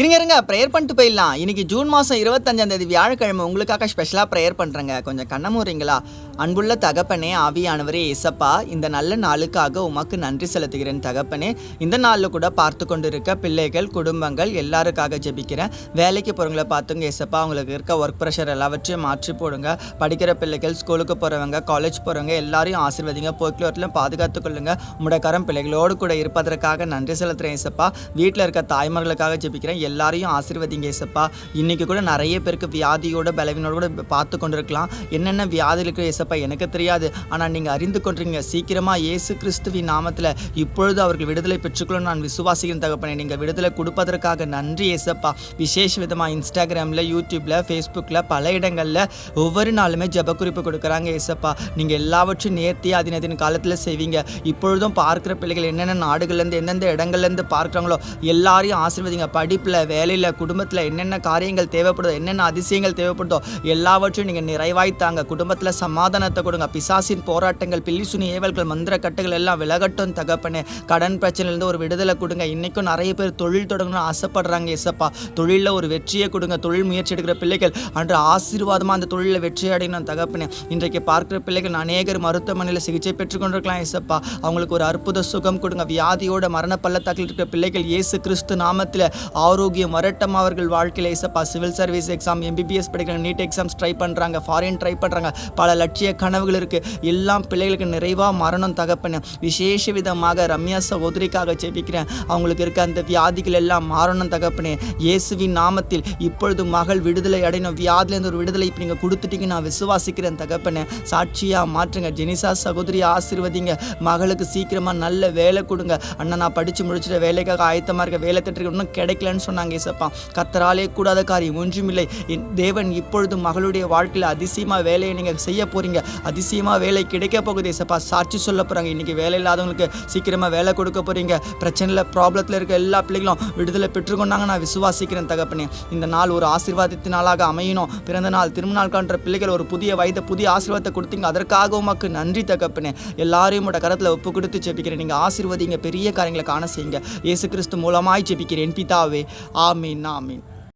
இருங்க ப்ரேயர் பண்ணிட்டு போயிடலாம். இன்னைக்கு ஜூன் மாதம் 25ஆம் தேதி வியாழக்கிழமை உங்களுக்காக ஸ்பெஷலாக ப்ரேயர் பண்ணுறேங்க. கொஞ்சம் கண்ண மூடுறீங்களா? அன்புள்ள தகப்பனே, ஆவியானவரே, ஏசப்பா, இந்த நல்ல நாளுக்காக உமக்கு நன்றி செலுத்துகிறேன் தகப்பனே. இந்த நாளில் கூட பார்த்து கொண்டு இருக்க பிள்ளைகள், குடும்பங்கள் எல்லாருக்காக ஜெபிக்கிறேன். வேலைக்கு போகிறவங்கள பார்த்துங்க ஏசப்பா, அவங்களுக்கு இருக்க ஒர்க் ப்ரெஷர் எல்லாவற்றையும் மாற்றி போடுங்க. படிக்கிற பிள்ளைகள், ஸ்கூலுக்கு போகிறவங்க, காலேஜ் போகிறவங்க எல்லாரையும் ஆசீர்வதிங்க. போக்குவரத்தில் பாதுகாத்து கொள்ளுங்க. உம்முடைய கரம் பிள்ளைகளோடு கூட இருப்பதற்காக நன்றி செலுத்துகிறேன் ஏசப்பா. வீட்டில் இருக்க தாய்மார்களுக்காக ஜெபிக்கிறேன். எல்லாரையும் ஆசீர்வதிங்க ஏசப்பா. இன்னைக்கு கூட நிறைய பேருக்கு வியாதியோட பலவீனோட கூட பார்த்து கொண்டிருக்கலாம். என்னென்ன வியாதி இருக்கு ஏசப்பா எனக்கு தெரியாது, ஆனால் நீங்கள் அறிந்து கொண்டீங்க. சீக்கிரமாக இயேசு கிறிஸ்துவின் நாமத்தில் இப்பொழுது அவர்கள் விடுதலை பெற்றுக்கொள்ள நான் விசுவாசிக்கிறேன் தகப்பனே. நீங்கள் விடுதலை கொடுப்பதற்காக நன்றி ஏசப்பா. விசேஷ விதமாக இன்ஸ்டாகிராமில், யூடியூப்பில், ஃபேஸ்புக்கில் பல இடங்களில் ஒவ்வொரு நாளுமே ஜெப குறிப்பு கொடுக்குறாங்க ஏசப்பா. நீங்கள் எல்லாவற்றையும் நேர்த்தியாக அதினத்தின் காலத்தில் செய்வீங்க. இப்பொழுதும் பார்க்குற பிள்ளைகள் என்னென்ன நாடுகள்லேருந்து எந்தெந்த இடங்கள்லேருந்து பார்க்குறாங்களோ எல்லாரையும் ஆசீர்வதிங்க. படிப்பில், வேலையில், குடும்பத்தில் என்னென்ன காரியங்கள் தேவைப்படுதோ, என்னென்ன அதிசயங்கள் தேவைப்படுதோ எல்லாவற்றையும் நீங்கள் நிறைவாய்த்தாங்க. குடும்பத்தில் சமாதானத்தை கொடுங்க. பிசாசின் போராட்டங்கள், பில்லிசுனி ஏவல்கள், மந்திர கட்டுகள் எல்லாம் விலகட்டும் தகப்பனே. கடன் பிரச்சனையிலேருந்து ஒரு விடுதலை கொடுங்க. இன்றைக்கும் நிறைய பேர் தொழில் தொடங்கணும்னு ஆசைப்படுறாங்க ஏசப்பா. தொழிலில் ஒரு வெற்றியை கொடுங்க. தொழில் முயற்சி எடுக்கிற பிள்ளைகள் அன்று ஆசீர்வாதமாக அந்த தொழிலில் வெற்றி அடையணும் தகப்பனே. இன்றைக்கு பார்க்குற பிள்ளைகள் அநேகர் மருத்துவமனையில் சிகிச்சை பெற்றுக்கொண்டிருக்கலாம் ஏசப்பா. அவங்களுக்கு ஒரு அற்புத சுகம் கொடுங்க. வியாதியோட மரண பள்ளத்தாக்கில் இருக்கிற பிள்ளைகள் இயேசு கிறிஸ்து நாமத்தில் ஆரோக்கியம் வரட்டும் அவர்கள் வாழ்க்கையில் ஏசப்பா. சிவில் சர்வீஸ் எக்ஸாம், எம்பிபிஎஸ் படிக்கிறாங்க, நீட் எக்ஸாம்ஸ் ட்ரை பண்ணுறாங்க, ஃபாரின் ட்ரை பண்ணுறாங்க, பல லட்சிய கனவுகள் இருக்குது. எல்லாம் பிள்ளைகளுக்கு நிறைவாக மரணம் தகப்பன. விசேஷ விதமாக ரம்யா சகோதரிக்காக ஜெபிக்கிறேன். அவங்களுக்கு இருக்க அந்த வியாதிகள் எல்லாம் மாறணும் தகப்பனே. இயேசுவின் நாமத்தில் இப்பொழுது மகள் விடுதலை அடையணும். வியாதிலேருந்து ஒரு விடுதலை இப்போ நீங்கள் கொடுத்துட்டீங்க, நான் விசுவாசிக்கிறேன் தகப்பனே. சாட்சியாக மாற்றுங்க. ஜெனிசா சகோதரி ஆசீர்வதிங்க. மகளுக்கு சீக்கிரமாக நல்ல வேலை கொடுங்க. அண்ணா நான் படித்து முடிச்சுட்டு வேலைக்காக ஆயத்தமாக இருக்க, வேலை திட்டு இன்னும் கிடைக்கலன்னு சொன்னாங்க ஏசப்பா. கர்த்தராலே கூடாத காரியம் ஒன்றுமில்லை. தேவன் இப்பொழுது மகளுடைய வாழ்க்கையில் அதிசயமாக வேலையை நீங்கள் செய்ய போகிறீங்க. அதிசயமாக வேலை கிடைக்க போகுது ஏசப்பா. சாட்சி சொல்ல போகிறாங்க. இன்றைக்கி வேலை இல்லாதவங்களுக்கு சீக்கிரமாக வேலை கொடுக்க போகிறீங்க. பிரச்சனையில், ப்ராப்ளத்தில் இருக்க எல்லா பிள்ளைகளும் விடுதலை பெற்றுக்கொண்டாங்க. நான் விசுவாசிக்கிறேன் தகப்பனே. இந்த நாள் ஒரு ஆசீர்வாதத்தினாலாக அமையணும். பிறந்த நாள், திருமண நாள் காண்ற பிள்ளைகள் ஒரு புதிய வயதை, புதிய ஆசீர்வாதத்தை கொடுத்தீங்க. அதற்காக உமக்கு நன்றி தகப்பனே. எல்லாரையும் உட கரத்தில் ஒப்பு கொடுத்து ஜெபிக்கிறேன். நீங்கள் ஆசீர்வதிங்க. பெரிய காரியங்களை காண செய்யுங்க. இயேசு கிறிஸ்து மூலமாய் ஜெபிக்கிறேன் பிதாவே. ஆமீன் ஆமீன்.